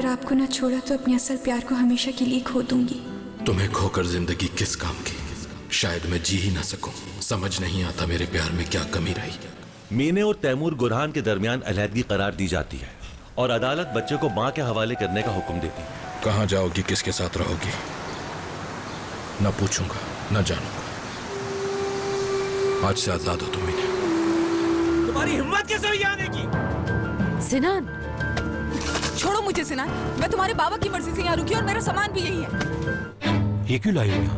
आपको न छोड़ा तो अपने असल प्यार को हमेशा के लिए खो दूंगी। तुम्हें खोकर जिंदगी किस काम की? शायद मैं जी ही ना सकूं। समझ नहीं आता मेरे प्यार में क्या कमी रही। मीने और तैमूर गुरहान के दरमियान अलहदगी करार दी जाती है और अदालत बच्चे को मां के हवाले करने का हुक्म देती है। कहां जाओगी, किसके साथ रहोगी? न पूछूंगा न जानूंगा। आज से आजाद हो तुम मीने। तुम्हारी हिम्मत कैसे हुई आने की? सिनान, छोड़ो मुझे सिनान। मैं तुम्हारे बाबा की मर्जी से यहाँ रुकी और मेरा सामान भी यही है। ये क्यों लाई हो यहाँ?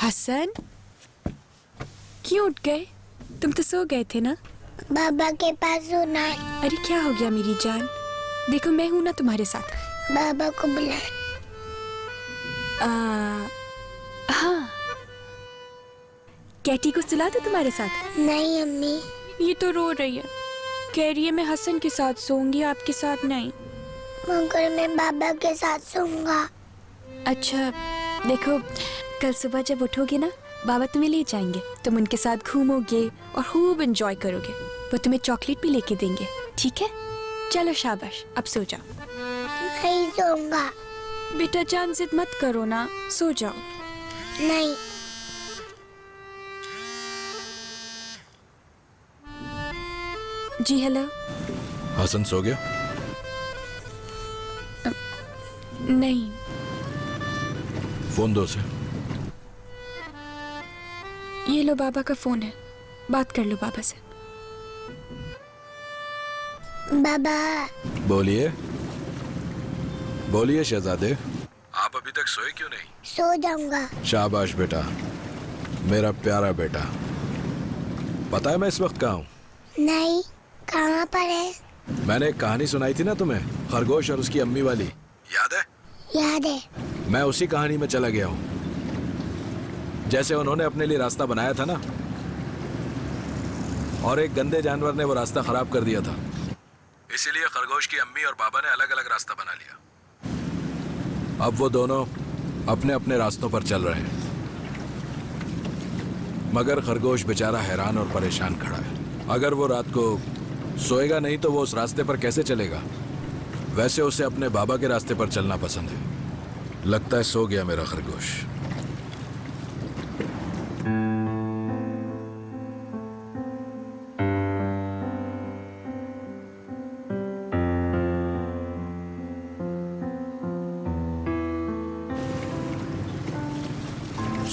हसन, क्यों उठ गए? तुम तो सो गए थे ना? बाबा के पास सोना है। अरे क्या हो गया मेरी जान? देखो मैं हूं ना तुम्हारे साथ। बाबा को बुलाए। हाँ, कैटी को सुला दो तुम्हारे साथ। नहीं अम्मी। ये तो रो रही है, कह रही है मैं हसन के साथ सोऊंगी, आपके साथ नहीं। मगर मैं बाबा के साथ सोऊंगा। अच्छा देखो, कल सुबह जब उठोगे ना, बाबा तुम्हें ले जाएंगे, तुम उनके साथ घूमोगे और खूब एंजॉय करोगे। वो तुम्हें चॉकलेट भी लेके देंगे, ठीक है? चलो शाबाश, अब सो जाओ। नहीं सोऊंगा। बेटा जान जिद मत करो ना, सो जाओ। नहीं। जी हेलो। हसन सो गया? नहीं। फोन दो उसे। ये लो बाबा का फोन है, बात कर लो बाबा से। बाबा। बोलिए बोलिए शहजादे। आप अभी तक सोए क्यों नहीं? सो जाऊंगा। शाबाश बेटा, मेरा प्यारा बेटा। पता है मैं इस वक्त कहाँ हूँ? नहीं, कहाँ पर है? मैंने एक कहानी सुनाई थी ना तुम्हें, खरगोश और उसकी अम्मी वाली, याद है? याद है। मैं उसी कहानी में चला गया हूँ। जैसे उन्होंने अपने लिए रास्ता बनाया था ना, और एक गंदे जानवर ने वो रास्ता खराब कर दिया था, इसीलिए खरगोश की अम्मी और बाबा ने अलग अलग रास्ता बना लिया। अब वो दोनों अपने अपने रास्तों पर चल रहे हैं, मगर खरगोश बेचारा हैरान और परेशान खड़ा है। अगर वो रात को सोएगा नहीं तो वो उस रास्ते पर कैसे चलेगा? वैसे उसे अपने बाबा के रास्ते पर चलना पसंद है। लगता है सो गया मेरा खरगोश।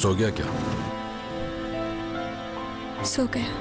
सो गया क्या? सो गया।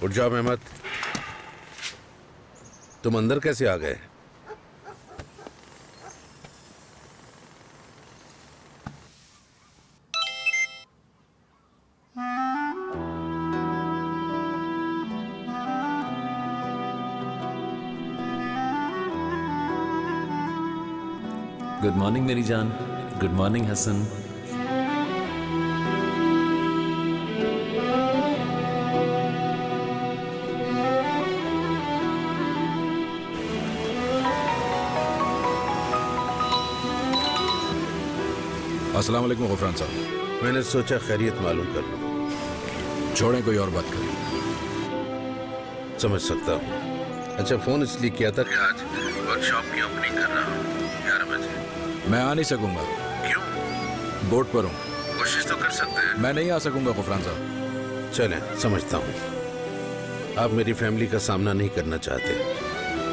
उठ जाओ मेहमत, तुम अंदर कैसे आ गए? गुड मॉर्निंग मेरी जान। Good morning Hasan. अस्सलाम वालेकुम गुफरान साहब। मैंने सोचा खैरियत मालूम कर लूं। छोड़ें, कोई और बात करें। समझ सकता हूँ। अच्छा, फोन इसलिए किया था कि आज वर्कशॉप की ओपनिंग कर रहा हूँ 11 बजे। मैं आ नहीं सकूंगा। क्यों? बोर्ड पर हूँ। कोशिश तो कर सकते हैं। मैं नहीं आ सकूंगा गुफरान साहब। चलें, समझता हूँ आप मेरी फैमिली का सामना नहीं करना चाहते।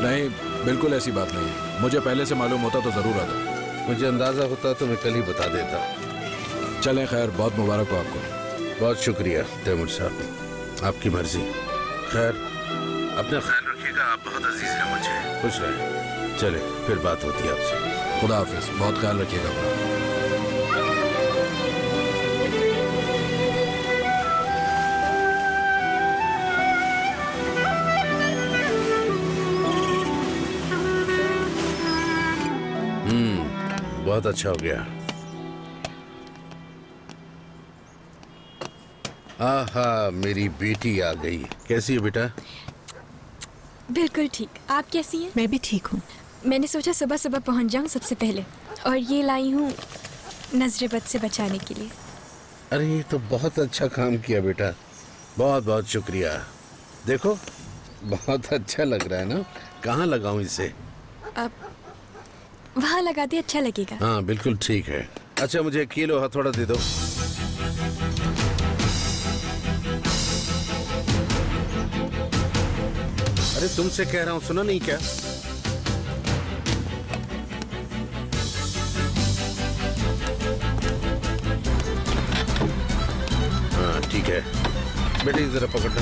नहीं, बिल्कुल ऐसी बात नहीं है। मुझे पहले से मालूम होता तो जरूर आता। मुझे अंदाजा होता तो मैं कल ही बता देता। चलें, खैर, बहुत मुबारक हो आपको। बहुत शुक्रिया तैमूर साहब, आपकी मर्जी। खैर, अपना ख्याल रखिएगा, आप बहुत अजीज हैं मुझे। खुश रहें। चले, फिर बात होती है आपसे। खुदा हाफिज, बहुत ख्याल रखिएगा अपना। बहुत अच्छा हो गया। आहा, मेरी बेटी आ गई। कैसी है बेटा? बिल्कुल ठीक। आप कैसी हैं? मैं भी ठीक हूँ। मैंने सोचा सुबह सुबह पहुंच जाऊं सबसे पहले, और ये लाई हूँ नजर बद से बचाने के लिए। अरे, ये तो बहुत अच्छा काम किया बेटा, बहुत बहुत शुक्रिया। देखो, बहुत अच्छा लग रहा है ना? कहाँ लगाऊं इसे? अब वहाँ लगा दे, अच्छा लगेगा। हाँ, बिल्कुल ठीक है। अच्छा, मुझे 1 किलो हथौड़ा दे दो। अरे, तुमसे कह रहा हूँ, सुना नहीं क्या? हाँ, ठीक है बेटे, जरा पकड़ना।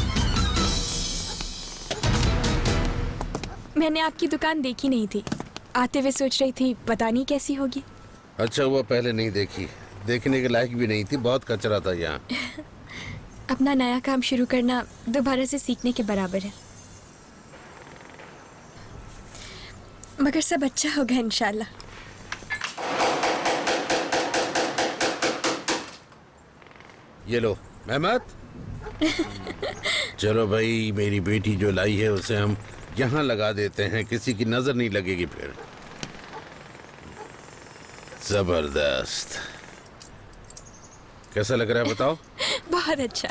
मैंने आपकी दुकान देखी नहीं थी, आते हुए सोच रही थी पता नहीं कैसी होगी। अच्छा हुआ पहले नहीं देखी, देखने के लायक भी नहीं थी, बहुत कचरा था यहाँ। अपना नया काम शुरू करना दोबारा से सीखने के बराबर है, मगर सब अच्छा होगा इंशाल्लाह। ये लो मेहमत। चलो भाई, मेरी बेटी जो लाई है उसे हम यहाँ लगा देते हैं, किसी की नजर नहीं लगेगी फिर। जबरदस्त। कैसा लग रहा है बताओ? बहुत अच्छा।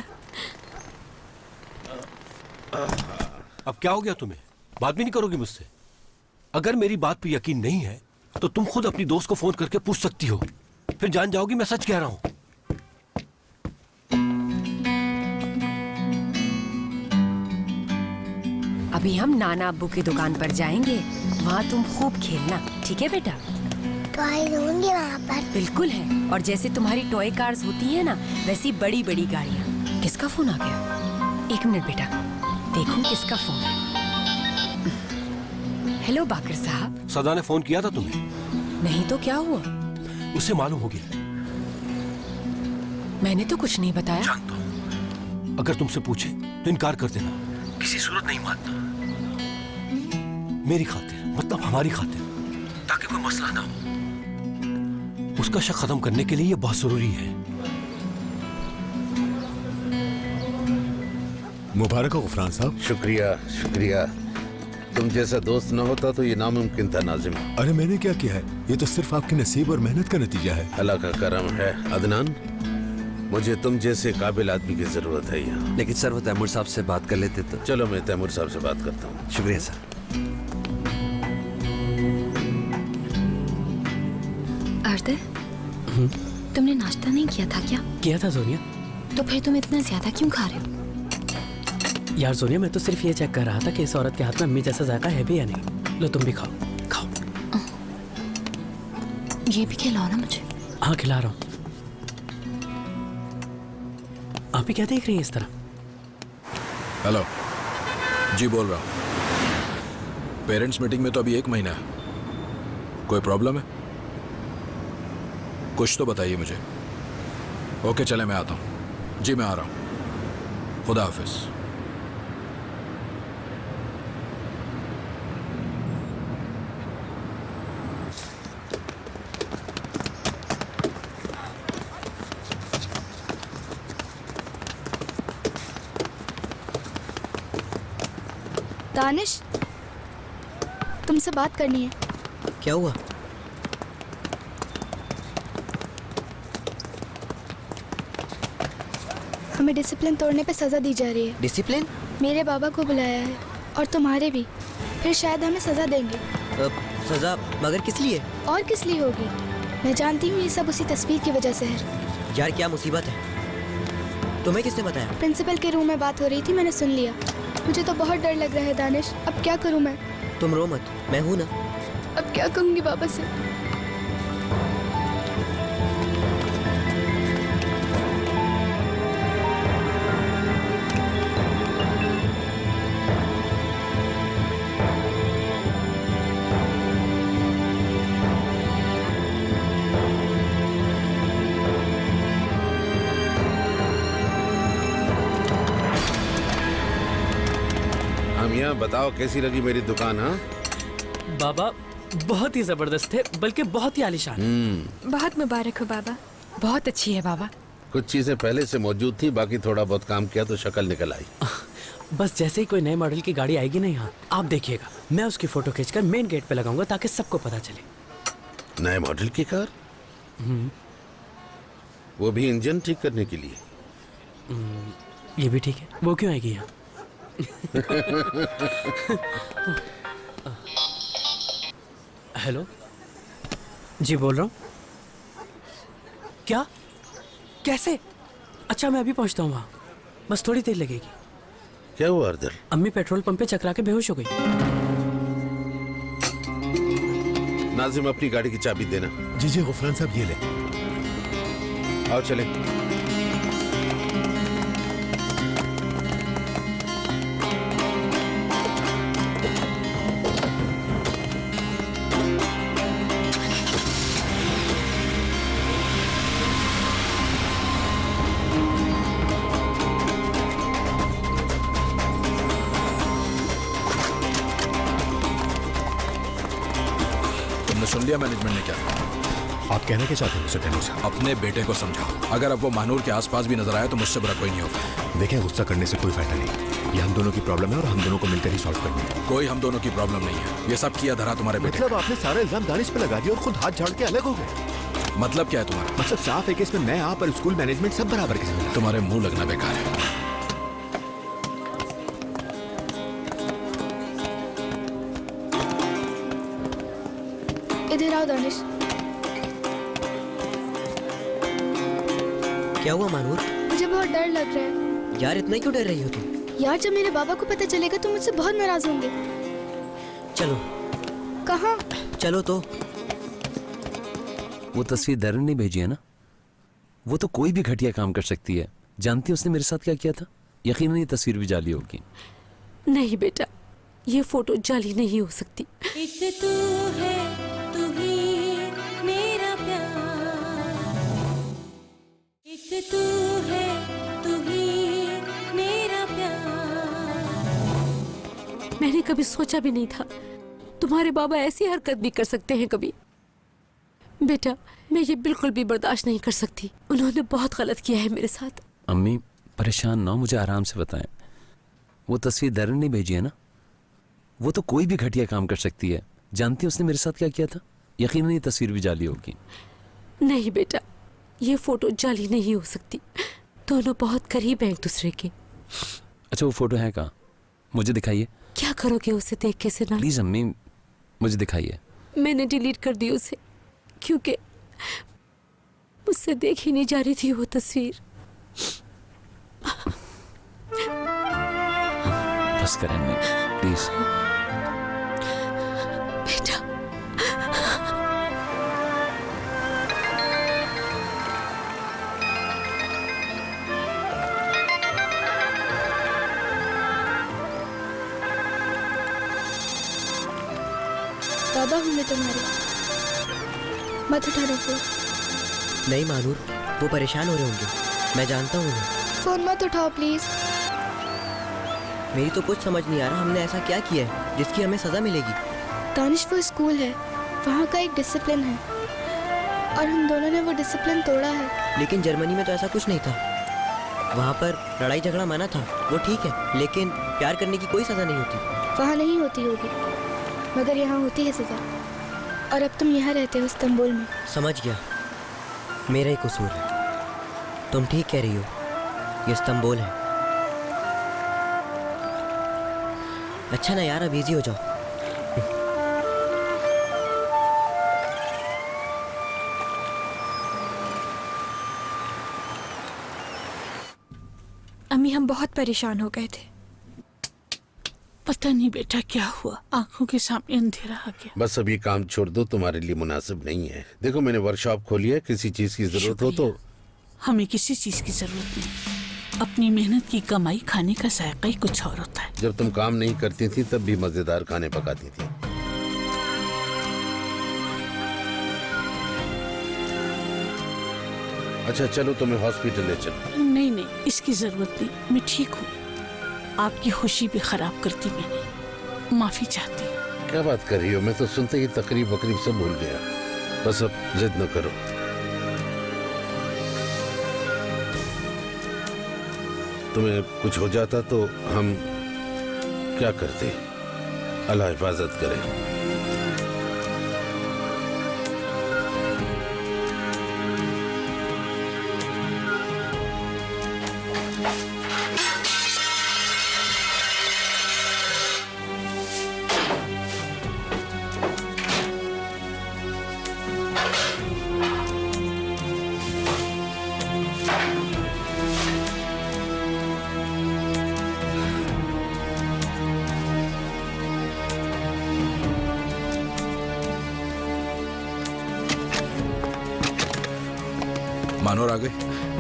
अब क्या हो गया तुम्हें? बात भी नहीं करोगी मुझसे? अगर मेरी बात पे यकीन नहीं है तो तुम खुद अपनी दोस्त को फोन करके पूछ सकती हो, फिर जान जाओगी मैं सच कह रहा हूं। अभी हम नाना अब्बू की दुकान पर जाएंगे, वहाँ तुम खूब खेलना, ठीक है बेटा? टॉय दूंगी वहाँ पर। बिल्कुल है। और जैसे तुम्हारी टॉय कार्स होती है ना, वैसी बड़ी बड़ी गाड़ियाँ। किसका फोन आ गया? 1 मिनट बेटा, देखूं किसका फोन है। हेलो बाकर साहब। सदा ने फोन किया था तुम्हें? नहीं तो क्या हुआ? उसे मालूम हो गया। मैंने तो कुछ नहीं बताया। जानता हूं। अगर तुमसे पूछे तो इनकार कर देना, किसी सूरत नहीं मानना। मेरी खातिर, मतलब हमारी खातिर, ताकि कोई मसला ना हो। उसका शक खत्म करने के लिए ये बहुत जरूरी है। मुबारक हो गुफरान साहब। शुक्रिया शुक्रिया। तुम जैसा दोस्त न होता तो ये नामुमकिन था नाजिम। अरे मैंने क्या किया है? ये तो सिर्फ आपके नसीब और मेहनत का नतीजा है। अल्लाह का करम है। अदनान, मुझे तुम जैसे काबिल आदमी की जरूरत है यहाँ। लेकिन सर, वो तैमूर साहब से बात कर लेते तो। चलो, मैं तैमूर साहब से बात करता हूँ। शुक्रिया सर। आरते, तुमने नाश्ता नहीं किया था क्या? किया था सोनिया। तो फिर तुम इतना ज्यादा क्यों खा रहे हो? यार सोनिया, मैं तो सिर्फ ये चेक कर रहा था कि इस औरत के हाथ में अम्मी जैसा जायका है भी या नहीं। लो तुम भी खाओ खाओ। ये भी खिलाओ ना मुझे। हाँ, खिला रहा हूँ। आप भी क्या देख रही हैं इस तरह? हेलो जी, बोल रहा हूँ। पेरेंट्स मीटिंग में तो अभी 1 महीना है। कोई प्रॉब्लम है? कुछ तो बताइए मुझे। ओके, चले, मैं आता हूँ। जी, मैं आ रहा हूँ। खुदा हाफिज। दानिश, तुमसे बात करनी है। क्या हुआ? हमें डिसिप्लिन तोड़ने पे सजा दी जा रही है। डिसिप्लिन? मेरे बाबा को बुलाया है और तुम्हारे भी। फिर शायद हमें सजा देंगे। सजा? मगर किस लिए? और किस लिए होगी? मैं जानती हूँ ये सब उसी तस्वीर की वजह से है। यार क्या मुसीबत है? तुम्हें किसने बताया? प्रिंसिपल के रूम में बात हो रही थी, मैंने सुन लिया। मुझे तो बहुत डर लग रहा है दानिश, अब क्या करूँ मैं? तुम रो मत, मैं हूँ ना। अब क्या कहूँगी बाबा से? मियां बताओ कैसी लगी मेरी दुकान? हाँ बाबा बहुत ही जबरदस्त है, बल्कि बहुत ही आलीशान। बहुत मुबारक हो बाबा। बहुत अच्छी है बाबा। कुछ चीजें पहले से मौजूद थी, बाकी थोड़ा बहुत काम किया तो शक्ल निकल आई। बस जैसे ही कोई नए मॉडल की गाड़ी आएगी ना यहाँ, आप देखिएगा, मैं उसकी फोटो खींचकर मेन गेट पे लगाऊंगा ताकि सबको पता चले। नए मॉडल की कार? वो भी इंजन ठीक करने के लिए? ये भी ठीक है। वो क्यों आएगी यहाँ? हेलो जी, बोल रहा हूँ। क्या? कैसे? अच्छा मैं अभी पहुँचता हूँ वहाँ, बस थोड़ी देर लगेगी। क्या हुआ अर्दर? अम्मी पेट्रोल पंप पे चकरा के बेहोश हो गई। नाजिम अपनी गाड़ी की चाबी देना। जी जी गुफरान साहब, ये ले। आओ चले। सुन लिया मैनेजमेंट ने क्या कहा? आप कहना क्या चाहते हैं मिस्टर तैमूर साहब? अपने बेटे को समझाओ, अगर अब वो महानूर के आसपास भी नजर आया तो मुझसे बुरा कोई नहीं होगा। देखें, गुस्सा करने से कोई फायदा नहीं। ये हम दोनों की प्रॉब्लम है और हम दोनों को मिलकर ही सॉल्व करनी है। कोई हम दोनों की प्रॉब्लम नहीं है, ये सब किया धरा तुम्हारे बेटे। मतलब आपने सारा इल्जाम दानिश पे लगा दिया और खुद हाथ झाड़ के अलग हो गए? मतलब क्या है तुम्हारा? मतलब साफ है कि इसमें मैं, आप और स्कूल मैनेजमेंट सब बराबर के जिम्मेदार। तुम्हारे मुंह लगना बेकार है। इधर आओ दानिश। क्या हुआ मानूर? मुझे बहुत डर लग रहा है। यार इतना क्यों डर रही हो तुम? यार जब मेरे बाबा को पता चलेगा तो मुझसे बहुत नाराज होंगे। चलो। कहाँ? चलो तो। वो तस्वीर दरन ने भेजी है ना, वो तो कोई भी घटिया काम कर सकती है। जानती है उसने मेरे साथ क्या किया था? यकीनन ये तस्वीर भी जाली होगी। नहीं बेटा, ये फोटो जाली नहीं हो सकती। एक तू है, तू ही मेरा प्यार। एक तू है, तू ही मेरा प्यार। मैंने कभी सोचा भी नहीं था तुम्हारे बाबा ऐसी हरकत भी कर सकते हैं कभी। बेटा, मैं ये बिल्कुल भी बर्दाश्त नहीं कर सकती। उन्होंने बहुत गलत किया है मेरे साथ। अम्मी परेशान ना हो, मुझे आराम से बताएं। वो तस्वीर दरन ने भेजी है ना, वो तो कोई भी घटिया काम कर सकती है। जानती है उसने मेरे साथ क्या किया था? यकीनन ये तस्वीर भी जाली होगी। नहीं बेटा, ये फोटो जाली नहीं हो सकती। दोनों बहुत करीब हैं एक दूसरे के। अच्छा वो फोटो है कहाँ? मुझे दिखाइए। क्या करोगे उसे देख के सिना? प्लीज अम्मी मुझे दिखाइए। मैंने डिलीट कर दी उसे क्योंकि मुझसे देखी नहीं जा रही थी वो तस्वीर। बस करें अम्मी प्लीज। बेटा बाबा होंगे तुम्हारे, मत उठाना फोन। नहीं मानूर, वो परेशान हो रहे होंगे, मैं जानता हूँ उन्हें। फोन मत उठाओ प्लीज। मेरी तो कुछ समझ नहीं आ रहा, हमने ऐसा क्या किया है जिसकी हमें सजा मिलेगी? दानिश वो स्कूल है, वहाँ का एक डिसिप्लिन है और हम दोनों ने वो डिसिप्लिन तोड़ा है। लेकिन जर्मनी में तो ऐसा कुछ नहीं था। वहाँ पर लड़ाई झगड़ा मना था, वो ठीक है, लेकिन प्यार करने की कोई सजा नहीं होती। वहाँ नहीं होती होगी, मगर यहाँ होती है सजा। और अब तुम यहाँ रहते हो इस्तांबुल में। समझ गया, मेरा ही कसूर है। तुम ठीक कह रही हो, ये इस्तांबुल है। अच्छा ना यार, अब इजी हो जाओ। अम्मी हम बहुत परेशान हो गए थे। पता नहीं बेटा क्या हुआ, आंखों के सामने अंधेरा आ गया। बस अभी काम छोड़ दो, तुम्हारे लिए मुनासिब नहीं है। देखो मैंने वर्कशॉप खोली है, किसी चीज की जरूरत हो तो। हमें किसी चीज की जरूरत नहीं, अपनी मेहनत की कमाई खाने का जायका ही कुछ और होता है। जब तुम काम नहीं करती थी तब भी मजेदार खाने पकाती थी। अच्छा चलो तुम्हें हॉस्पिटल ले चलो। नहीं नहीं, इसकी जरूरत नहीं, मैं ठीक हूँ। आपकी खुशी भी खराब करती मैंने, माफी चाहती हूँ। क्या बात कर रही हो, मैं तो सुनते ही तकरीब वकरीब सब भूल गया। बस अब जिद न करो। तुम्हें कुछ हो जाता तो हम क्या करते? अल्लाह हिफाजत करे। मानोर आ गई?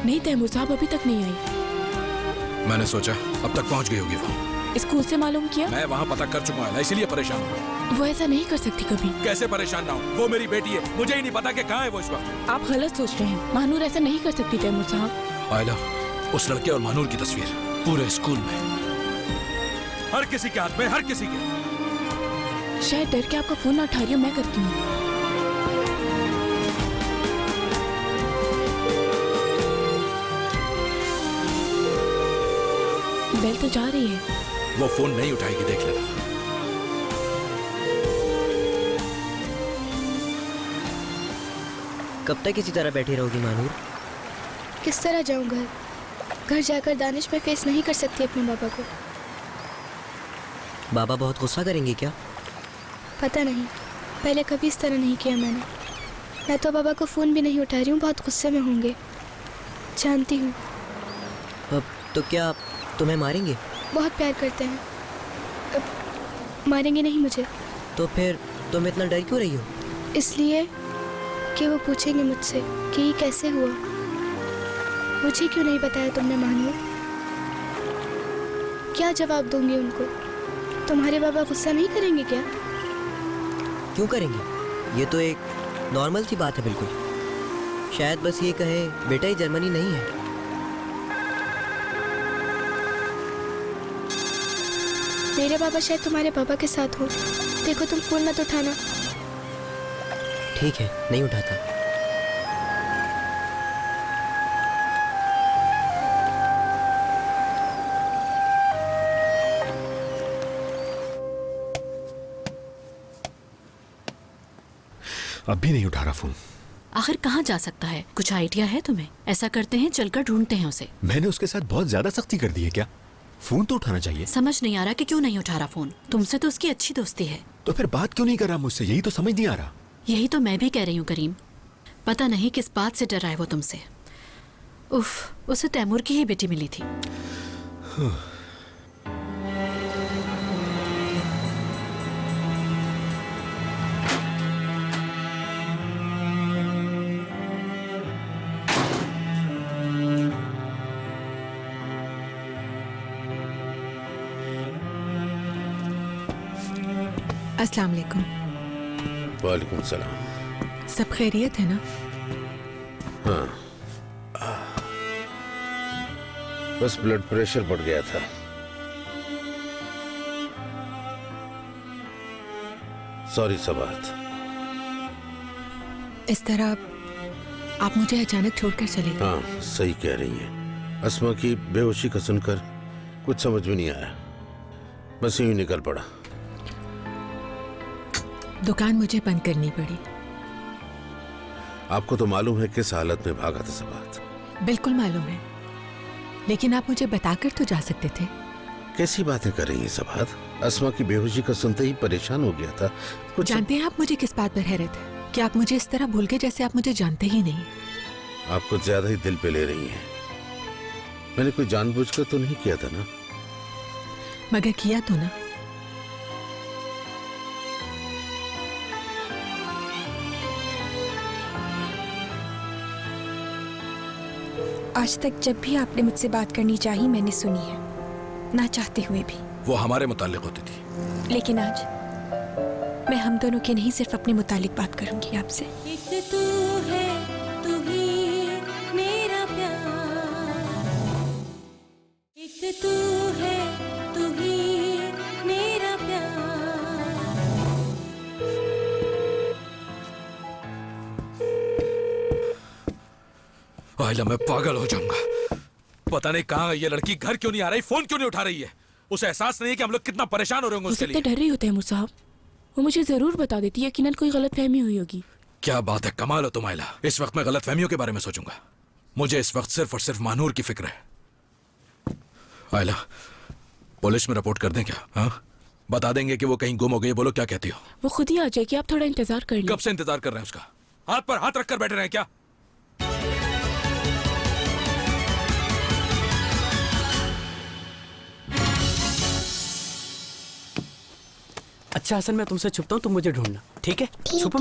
नहीं तैमूर साहब अभी तक नहीं आई। मैंने सोचा अब तक पहुंच गई होगी वो। स्कूल से मालूम किया? मैं वहाँ पता कर चुका हूँ, इसीलिए परेशान हूँ। वो ऐसा नहीं कर सकती कभी। कैसे परेशान ना हूँ? वो मेरी बेटी है, मुझे ही नहीं पता कि कहाँ है वो इस वक्त। आप गलत सोच रहे हैं, मानूर ऐसा नहीं कर सकती तैमूर साहब। आयला, उस लड़के और मानूर की तस्वीर पूरे स्कूल में, हर किसी के हाथ में, हर किसी के। शायद डर के आपका फोन ना उठा रही हूँ, मैं करती हूँ। बेल तो जा रही है। वो फोन नहीं उठाएगी, देख लेना। कब तक इसी तरह बैठी रहोगी मानूर? किस तरह जाऊं घर? घर जाकर दानिश में फेस नहीं कर सकती अपने बाबा को। बाबा बहुत गुस्सा करेंगे क्या? पता नहीं, पहले कभी इस तरह नहीं किया मैंने। मैं तो बाबा को फ़ोन भी नहीं उठा रही हूँ, बहुत गुस्से में होंगे, जानती हूँ। अब तो क्या तुम्हें मारेंगे? बहुत प्यार करते हैं। अब मारेंगे नहीं मुझे। तो फिर तुम इतना डर क्यों रही हो? इसलिए कि वो पूछेंगे मुझसे कि ये कैसे हुआ। मुझे क्यों नहीं बताया तुमने मानू? क्या जवाब दूंगी उनको? तुम्हारे बाबा गुस्सा नहीं करेंगे क्या? क्यों करेंगे? ये तो एक नॉर्मल सी बात है बिल्कुल। शायद बस ये कहे बेटा ये जर्मनी नहीं है। मेरे बाबा शायद तुम्हारे पापा के साथ हो। देखो तुम फोन मत उठाना। ठीक है, नहीं उठाता। अब भी नहीं उठा रहा फोन। आखिर कहाँ जा सकता है? कुछ आइडिया है तुम्हें? ऐसा करते हैं, चलकर ढूंढते हैं उसे। मैंने उसके साथ बहुत ज्यादा सख्ती कर दी है क्या? फोन तो उठाना चाहिए। समझ नहीं आ रहा कि क्यों नहीं उठा रहा फोन। तुमसे तो उसकी अच्छी दोस्ती है। तो फिर बात क्यों नहीं कर रहा मुझसे? यही तो समझ नहीं आ रहा। यही तो मैं भी कह रही हूँ करीम। पता नहीं किस बात से डरा है वो तुमसे। उफ, उसे तैमूर की ही बेटी मिली थी। अस्सलाम वालेकुम। वालेकुम सलाम। सब खैरियत है ना? हाँ, बस ब्लड प्रेशर बढ़ गया था। सॉरी सबात। इस तरह आप मुझे अचानक छोड़कर चले गए। हाँ सही कह रही हैं। अस्मा की बेहोशी का सुनकर कुछ समझ में नहीं आया, बस यूं ही निकल पड़ा। दुकान मुझे बंद करनी पड़ी। आपको तो मालूम है किस हालत में भागा था सबात। बिल्कुल मालूम है, लेकिन आप मुझे बताकर तो जा सकते थे। कैसी बातें कर रही हैं सबात? अस्मा की बेहोशी को सुनते ही परेशान हो गया था। कुछ जानते हैं आप मुझे किस बात पर हैरत है कि आप मुझे इस तरह भूल गए जैसे आप मुझे जानते ही नहीं। आप कुछ ज्यादा ही दिल पे ले रही हैं। मैंने कोई जानबूझकर तो नहीं किया था ना? मगर किया तो ना। आज तक जब भी आपने मुझसे बात करनी चाही मैंने सुनी है, ना चाहते हुए भी। वो हमारे मुताल्लिक होती थी। लेकिन आज मैं हम दोनों के नहीं सिर्फ अपने मुतालिक बात करूंगी आपसे। एक तू है, तू ही मेरा प्यार। एक तू है, तू ही मेरा प्यार। आइला, मैं पागल हो जाऊंगा। पता नहीं कहाँ ये लड़की घर क्यों नहीं आ रही, फोन क्यों नहीं उठा रही है। उसे एहसास नहीं है कि हम लोग कितना परेशान हो रहे होंगे उसके लिए। डर रही होते हैं साहब, वो मुझे जरूर बता देती है, यकीनन कोई गलतफहमी हुई होगी। क्या बात है, कमाल हो तुम आइला। इस वक्त मैं गलतफहमियों के बारे में सोचूंगा। मुझे इस वक्त सिर्फ और सिर्फ मानूर की फिक्र है। आइला, पुलिस में रिपोर्ट कर दें क्या? हाँ, बता देंगे कि वो कहीं गुम हो गई। बोलो क्या कहती हो? वो खुद ही आ जाएगी, आप थोड़ा इंतजार कर लो। कब से इंतजार कर रहे हैं उसका? हाथ पर हाथ रखकर बैठे रहे हैं क्या? अच्छा हसन, मैं तुमसे छुपता हूँ, तुम मुझे ढूंढना, ठीक है? छुपो।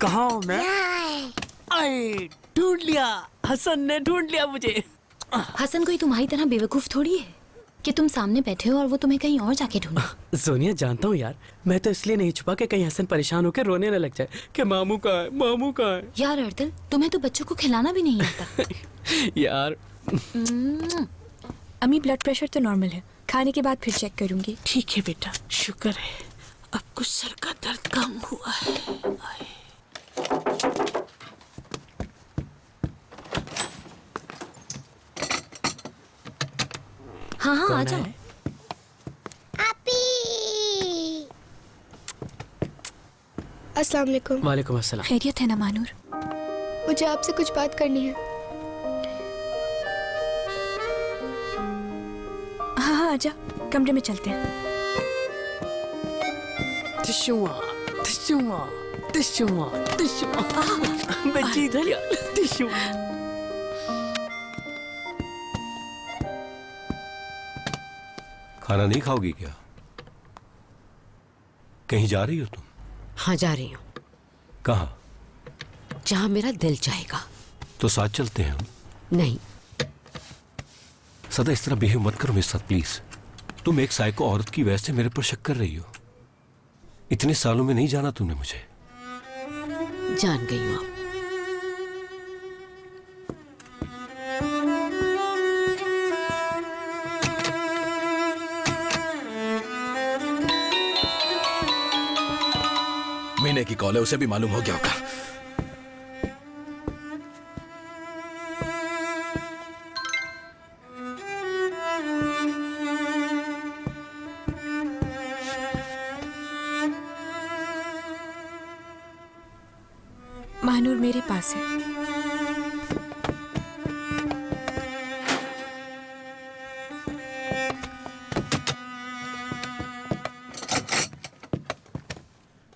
कहाँ हूँ मैं? आई, ढूंढ लिया। हसन ने ढूंढ लिया मुझे। हसन कोई तुम्हारी तरह बेवकूफ थोड़ी है कि तुम सामने बैठे हो और वो तुम्हें कहीं और जाके ढूंढे। सोनिया, जानता हूँ यार, मैं तो इसलिए नहीं छुपा कि कहीं हसन परेशान होकर रोने न लग जाए कि मामू कहाँ है, मामू कहाँ है। यार अर्दल, तुम्हें तो बच्चों को खिलाना भी नहीं आता। यार अम्मी, ब्लड प्रेशर तो नॉर्मल है, खाने के बाद फिर चेक करूंगी। ठीक है बेटा, शुक्र है अब कुछ सर का दर्द कम हुआ है। हाँ हाँ, आ जाओ। अस्सलाम वालेकुम। वालेकुम अस्सलाम। खैरियत है ना मानूर? मुझे आपसे कुछ बात करनी है। हाँ हाँ, आजा, कमरे में चलते हैं। टिशुआ, टिशुआ, टिशुआ, टिशुआ। मैं जीत गया। टिशु। खाना नहीं खाओगी क्या? कहीं जा रही हो तुम? हाँ, जा रही हूँ। कहाँ? जहाँ मेरा दिल चाहेगा। तो साथ चलते हैं हम। नहीं। सदा इस तरह बिहेव मत करो मेरे साथ प्लीज। तुम एक साइको औरत की वजह से मेरे पर शक कर रही हो। इतने सालों में नहीं जाना तुमने मुझे। जान गई हूँ आप। मीने की कॉल है, उसे भी मालूम हो गया होगा। मानूर मेरे पास है।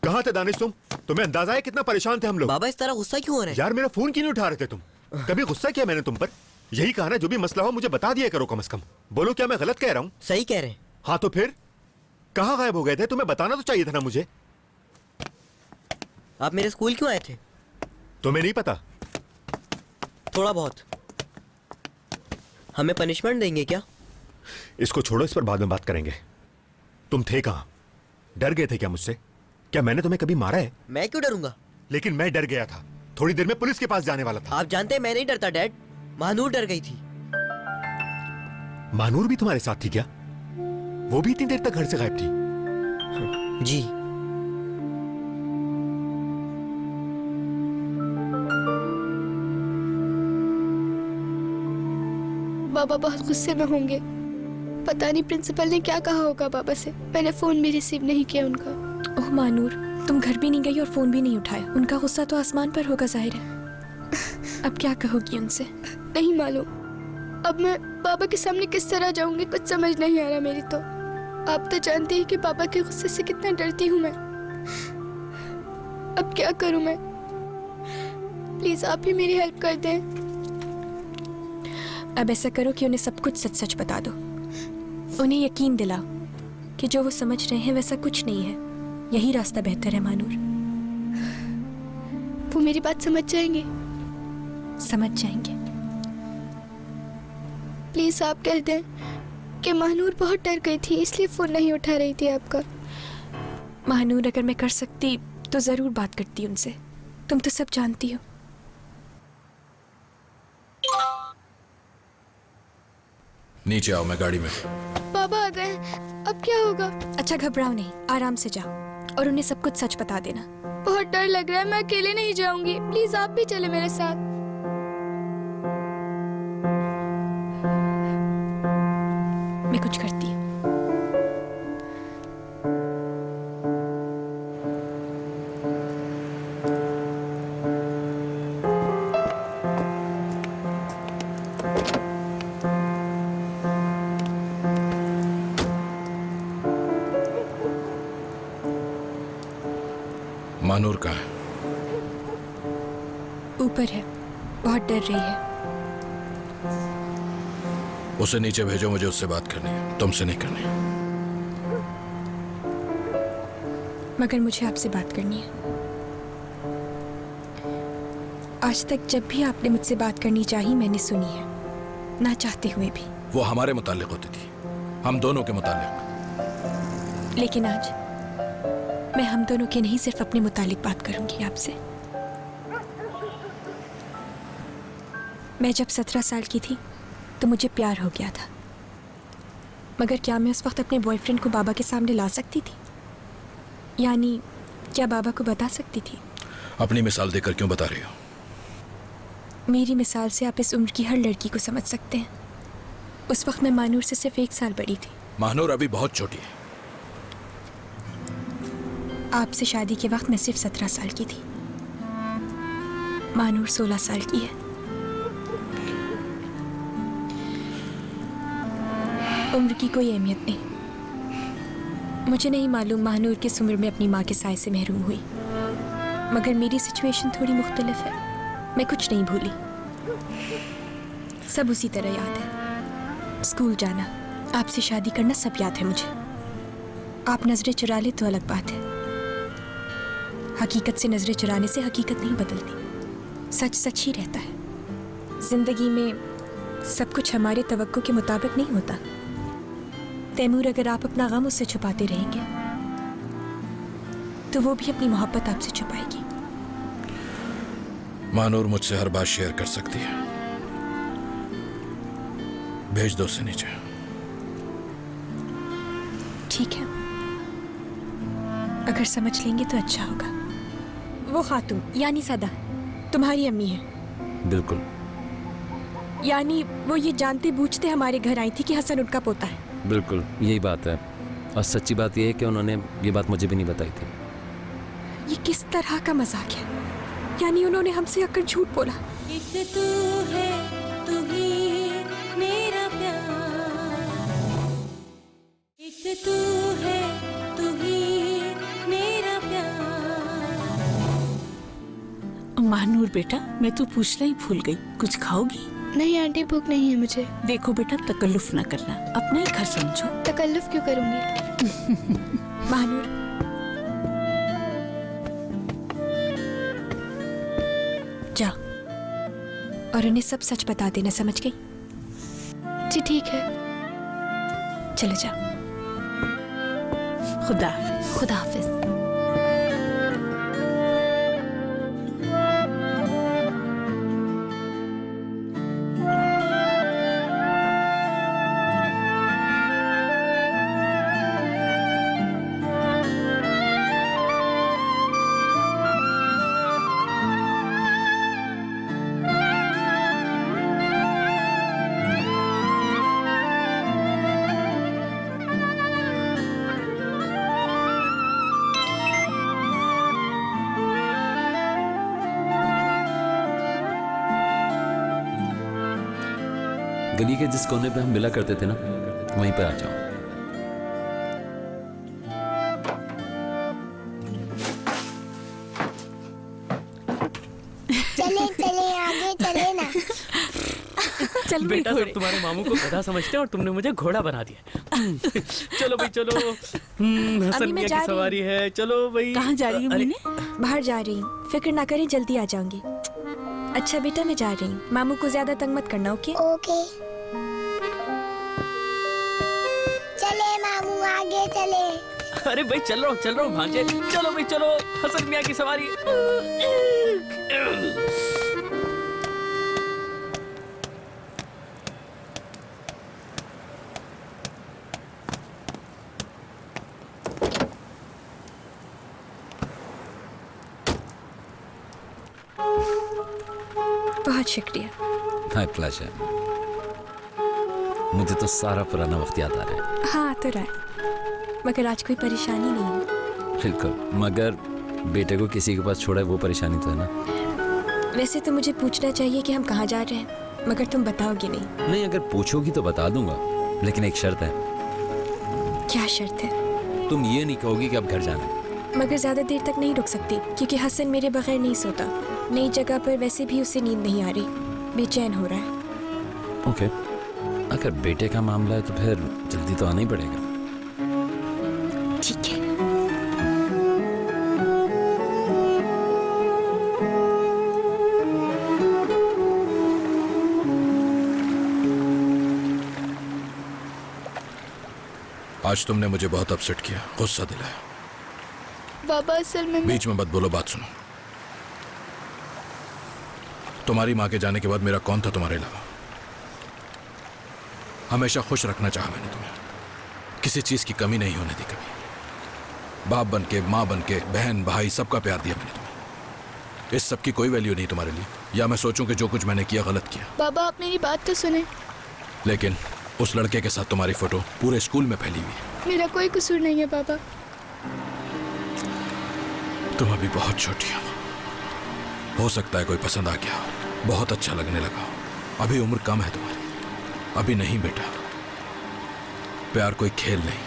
कहाँ थे दानिश तुम? तुम्हें अंदाजा है कितना परेशान थे हम लोग? बाबा इस तरह गुस्सा क्यों हो रहे हैं? यार मेरा फोन क्यों नहीं उठा रहे थे तुम? कभी गुस्सा किया मैंने तुम पर? यही कहा ना, जो भी मसला हो मुझे बता दिया करो कम से कम। बोलो क्या मैं गलत कह रहा हूँ? सही कह रहे हैं। हाँ तो फिर कहाँ गायब हो गए थे? तुम्हें बताना तो चाहिए था ना मुझे। आप मेरे स्कूल क्यों आए थे? तुम्हें नहीं पता? थोड़ा बहुत। हमें पनिशमेंट देंगे क्या? इसको छोड़ो, इस पर बाद में बात करेंगे। तुम थे कहाँ? डर गए थे क्या मुझसे? क्या मैंने तुम्हें कभी मारा है? मैं क्यों डरूंगा? लेकिन मैं डर गया था। थोड़ी देर में पुलिस के पास जाने वाला था। आप जानते हैं मैं नहीं डरता डैड। महानूर डर गई थी। मानूर भी तुम्हारे साथ थी क्या? वो भी इतनी देर तक घर से गायब थी? जी। बाबा बहुत गुस्से में होंगे। पता नहीं प्रिंसिपल ने क्या कहा होगा बाबा से। मैंने फोन भी रिसीव नहीं किया उनका। ओह मानूर, तुम घर भी नहीं गई और फोन भी नहीं उठाया। उनका गुस्सा तो आसमान पर होगा, जाहिर है। अब क्या कहोगी उनसे? नहीं मालूम। अब मैं पापा के सामने किस तरह जाऊंगी, कुछ समझ नहीं आ रहा मेरी तो। आप तो जानते हैं कि पापा के गुस्से से कितना डरती हूँ मैं। अब क्या करूँ मैं? प्लीज आप ही मेरी हेल्प कर दें। अब ऐसा करो कि उन्हें सब कुछ सच सच बता दो। उन्हें यकीन दिलाओ कि जो वो समझ रहे हैं वैसा कुछ नहीं है। यही रास्ता बेहतर है महानूर। वो मेरी बात समझ जाएंगे? समझ जाएंगे। प्लीज आप कह दें कि महानूर बहुत डर गई थी, इसलिए फोन नहीं उठा रही थी आपका। महानूर, अगर मैं कर सकती तो जरूर बात करती उनसे। तुम तो सब जानती हो। नीचे आओ, मैं गाड़ी में। पापा आ गए, अब क्या होगा? अच्छा घबराओ नहीं, आराम से जाओ और उन्हें सब कुछ सच बता देना। बहुत डर लग रहा है, मैं अकेले नहीं जाऊंगी। प्लीज आप भी चले मेरे साथ। मैं कुछ करती हूँ। मानूर कहाँ है? ऊपर है, बहुत डर रही है। उसे नीचे भेजो, मुझे उससे बात करनी है, तुमसे नहीं करनी। मगर मुझे आपसे बात करनी है। आज तक जब भी आपने मुझसे बात करनी चाहिए मैंने सुनी है, ना चाहते हुए भी। वो हमारे मुतालिक होती थी, हम दोनों के मुतालिक। लेकिन आज मैं हम दोनों के नहीं, सिर्फ अपने मुतालिक बात करूंगी आपसे। मैं जब 17 साल की थी तो मुझे प्यार हो गया था। मगर क्या मैं उस वक्त अपने बॉयफ्रेंड को बाबा के सामने ला सकती थी? यानी क्या बाबा को बता सकती थी? अपनी मिसाल देकर क्यों बता रही हो? मेरी मिसाल से आप इस उम्र की हर लड़की को समझ सकते हैं। उस वक्त मैं मानूर से सिर्फ 1 साल बड़ी थी। मानूर अभी बहुत छोटी है। आपसे शादी के वक्त मैं सिर्फ 17 साल की थी। मानूर 16 साल की है। उम्र की कोई अहमियत नहीं। मुझे नहीं मालूम मानूर किस उम्र में अपनी माँ के साय से महरूम हुई, मगर मेरी सिचुएशन थोड़ी मुख्तलिफ है। मैं कुछ नहीं भूली, सब उसी तरह याद है। स्कूल जाना, आपसे शादी करना, सब याद है मुझे। आप नजरें चुरा ले तो अलग बात है। हकीकत से नजरें चुराने से हकीकत नहीं बदलती, सच सच ही रहता है। जिंदगी में सब कुछ हमारे तवक्को के मुताबिक नहीं होता। तैमूर, अगर आप अपना गम उससे छुपाते रहेंगे तो वो भी अपनी मोहब्बत आपसे छुपाएगी। मानूर मुझसे हर बात शेयर कर सकती है। भेज दो उसे नीचे। ठीक है, अगर समझ लेंगे तो अच्छा होगा। वो खातून यानी सदा तुम्हारी अम्मी है? बिल्कुल। यानी वो ये जानते बूझते हमारे घर आई थी कि हसन उनका पोता है? बिल्कुल यही बात है। और सच्ची बात यह है कि उन्होंने ये बात मुझे भी नहीं बताई थी। ये किस तरह का मजाक है? यानी उन्होंने हमसे आकर झूठ बोला? एक तू है, तू ही मेरा प्यार। एक तू है, तू ही मेरा प्यार। महानूर बेटा, मैं तो पूछना ही भूल गई, कुछ खाओगी? नहीं आंटी, भूख नहीं है मुझे। देखो बेटा, तकल्लुफ ना करना, अपना ही घर समझो। तकल्लुफ क्यों करूंगी? महानूर, जाओ और उन्हें सब सच बता देना, समझ गई? जी ठीक है। चलो जाओ। खुदा हाफिज। खुदा हाफिज। गली के जिस कोने पे हम मिला करते थे ना, वहीं पर आ जाओ। चले चले आगे चले ना। चल बेटा, सब तुम्हारे मामू को गधा समझते हैं और तुमने मुझे घोड़ा बना दिया। चलो भाई चलो, हसन मियां की सवारी है। चलो भाई। कहाँ जा रही हूँ मीने? बाहर जा रही हूँ, फिक्र ना करें, जल्दी आ जाऊंगी। अच्छा बेटा, मैं जा रही हूँ, मामू को ज्यादा तंग मत करना। Okay okay. चले मामू आगे चले। अरे भाई चल रहा हूँ भांजे। चलो भाई चलो, हसन मियां की सवारी। बहुत शुक्रिया। My pleasure. मुझे तो सारा पुराना वक्त याद आ रहा है। हाँ तो रहा है, मगर आज कोई परेशानी नहीं है। बिल्कुल, मगर बेटे को किसी के पास छोड़ा है, वो परेशानी तो है ना। वैसे तो मुझे पूछना चाहिए कि हम कहाँ जा रहे हैं, मगर तुम बताओगे नहीं। नहीं, अगर पूछोगी तो बता दूंगा, लेकिन एक शर्त है। क्या शर्त है? तुम ये नहीं कहोगी कि अब घर जाना है। मगर ज्यादा देर तक नहीं रुक सकती, क्योंकि हसन मेरे बगैर नहीं सोता। नई जगह पर वैसे भी उसे नींद नहीं आ रही, बेचैन हो रहा है। ओके, अगर बेटे का मामला है तो फिर जल्दी तो आना ही पड़ेगा। ठीक है। आज तुमने मुझे बहुत अपसेट किया, गुस्सा दिलाया। बाबा असल में बीच में मत बोलो, बात सुनो। तुम्हारी माँ के जाने के बाद मेरा कौन था तुम्हारे अलावा? हमेशा खुश रखना चाहा मैंने तुम्हें, किसी चीज की कमी नहीं होने दी कभी। बाप बन के, माँ बन के, बहन भाई सबका प्यार दिया मैंने तुम्हें। इस सब की कोई वैल्यू नहीं तुम्हारे लिए, या मैं सोचूं कि जो कुछ मैंने किया गलत किया। बाबा आप मेरी बात तो सुने। लेकिन उस लड़के के साथ तुम्हारी फोटो पूरे स्कूल में फैली हुई है। मेरा कोई कसूर नहीं है बाबा। तुम अभी बहुत छोटी हो सकता है कोई पसंद आ गया, बहुत अच्छा लगने लगा। अभी उम्र कम है तुम्हारी। अभी नहीं बेटा, प्यार कोई खेल नहीं,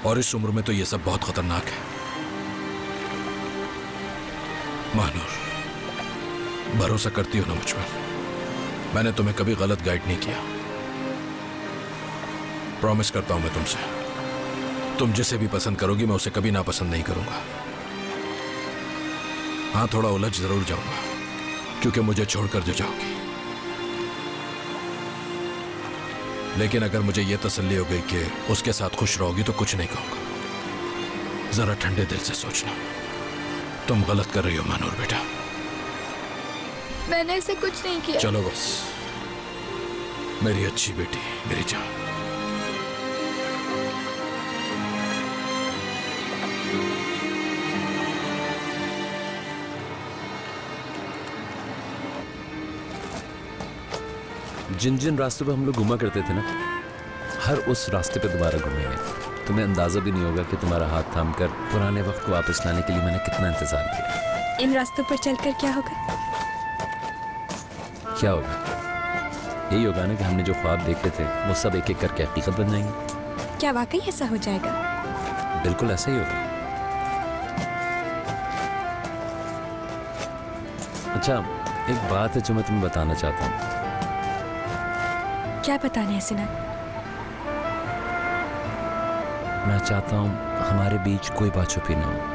और इस उम्र में तो ये सब बहुत खतरनाक है। महानूर, भरोसा करती हो ना मुझ पर? मैंने तुम्हें कभी गलत गाइड नहीं किया। प्रॉमिस करता हूं मैं तुमसे, तुम जिसे भी पसंद करोगी मैं उसे कभी नापसंद नहीं करूंगा। हाँ, थोड़ा उलझ जरूर जाऊंगा, क्योंकि मुझे छोड़कर जो जाओगी। लेकिन अगर मुझे यह तसल्ली हो गई कि उसके साथ खुश रहोगी तो कुछ नहीं कहूंगा। जरा ठंडे दिल से सोचना, तुम गलत कर रही हो मानूर बेटा। मैंने ऐसा कुछ नहीं किया। चलो बस, मेरी अच्छी बेटी, मेरी जान। जिन जिन रास्तों पे हम लोग घुमा करते थे ना, हर उस रास्ते पे दोबारा घूमेंगे। तुम्हें अंदाजा भी नहीं होगा कि तुम्हारा हाथ थामकर पुराने वक्त को वापस लाने के लिए मैंने कितना इंतजार किया। इन रास्तों पर चलकर क्या होगा? क्या होगा? यही होगा ना कि हमने जो ख्वाब देखे थे वो सब एक एक करके हकीकत बन जाएंगे। क्या वाकई ऐसा हो जाएगा? बिल्कुल ऐसा ही होगा। अच्छा, एक बात है जो मैं तुम्हें बताना चाहता हूँ। क्या बताना है सिना? मैं चाहता हूँ हमारे बीच कोई बात छुपी ना हो।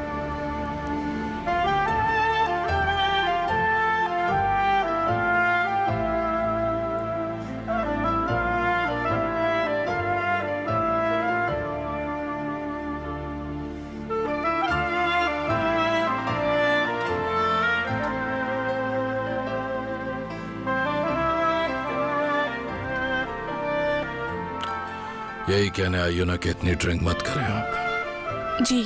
यही कहने आई हो ना कि इतनी ड्रिंक मत करें आप। जी,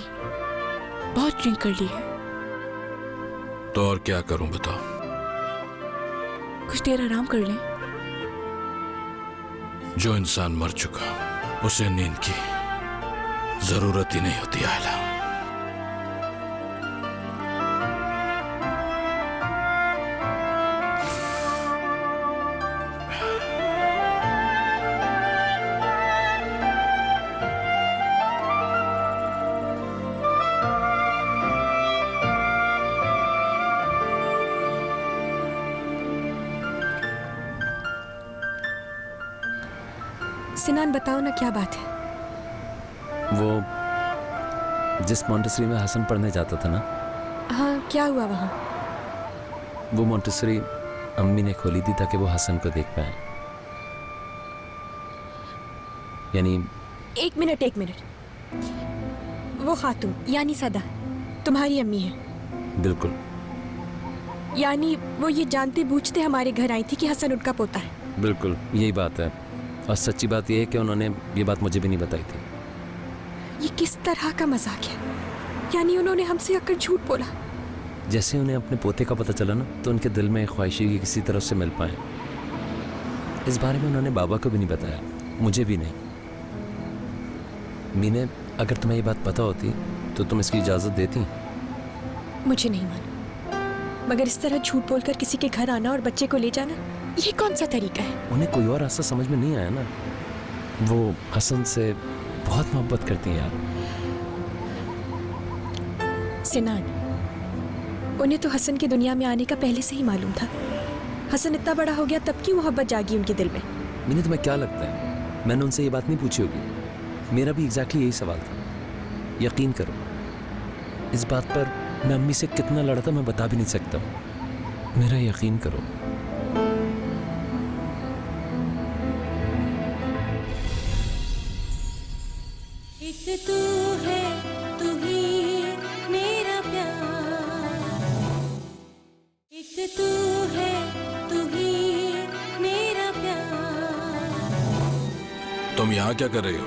बहुत ड्रिंक कर ली है। तो और क्या करूं बताओ? कुछ देर आराम कर लें। जो इंसान मर चुका उसे नींद की जरूरत ही नहीं होती आयला। सिनान बताओ ना क्या बात है। वो जिस मॉन्टेसरी में हसन पढ़ने जाता था ना, हाँ क्या हुआ वहाँ? वो मॉन्टेसरी अम्मी ने खोली थी ताकि वो हसन को देख पाए। यानी एक मिनट, वो खातून यानी सदा तुम्हारी अम्मी है? बिल्कुल। यानी वो ये जानते बूझते हमारे घर आई थी कि हसन उनका पोता है? बिल्कुल यही बात है। और सच्ची बात यह है कि उन्होंने ये बात मुझे भी नहीं बताई थी। ये किस तरह का मजाक है? यानी उन्होंने हमसे आकर झूठ बोला? जैसे उन्हें अपने पोते का पता चला ना, तो उनके दिल में ख्वाहिश कि किसी तरह से मिल पाए। इस बारे में उन्होंने बाबा को भी नहीं बताया, मुझे भी नहीं। मीने, अगर तुम्हें ये बात पता होती तो तुम इसकी इजाज़त देती? मुझे नहीं मालूम, मगर इस तरह झूठ बोलकर किसी के घर आना और बच्चे को ले जाना, ये कौन सा तरीका है? उन्हें कोई और रास्ता समझ में नहीं आया ना। वो हसन से बहुत मोहब्बत करती हैं यार। सिनान, उन्हें तो हसन की दुनिया में आने का पहले से ही मालूम था। हसन इतना बड़ा हो गया तब की मोहब्बत जागी उनके दिल में। मीने, तुम्हें क्या लगता है मैंने उनसे ये बात नहीं पूछी होगी? मेरा भी एग्जैक्टली यही सवाल था। यकीन करो, इस बात पर मैं अम्मी से कितना लड़ा था मैं बता भी नहीं सकता। मेरा यकीन करो। एक तू है, तू ही मेरा प्यार। एक तू है, तू ही मेरा प्यार। तुम यहाँ क्या कर रही हो?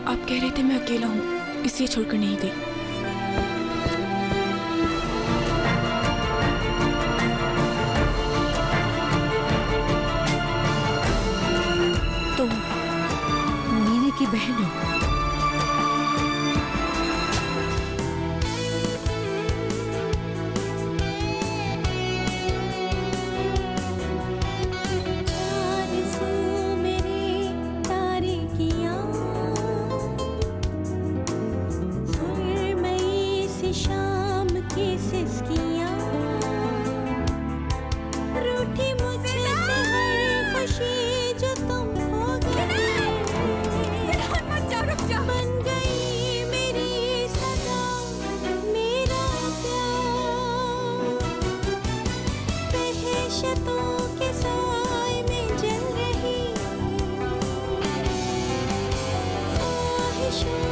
आप कह रहे थे मैं अकेला हूँ, इसलिए छोड़कर नहीं गई। तुम मीने की बहन हो? आरज़ू मेरी तारीकियाँ, सुरमई सी शाम की सिसकियाँ, रूठी मुझसे हर खुशी जो तुम हो गई, बन गई मेरी सदा, मेरा प्यार। वहशतों के साए में जल रही ख्वाहिशों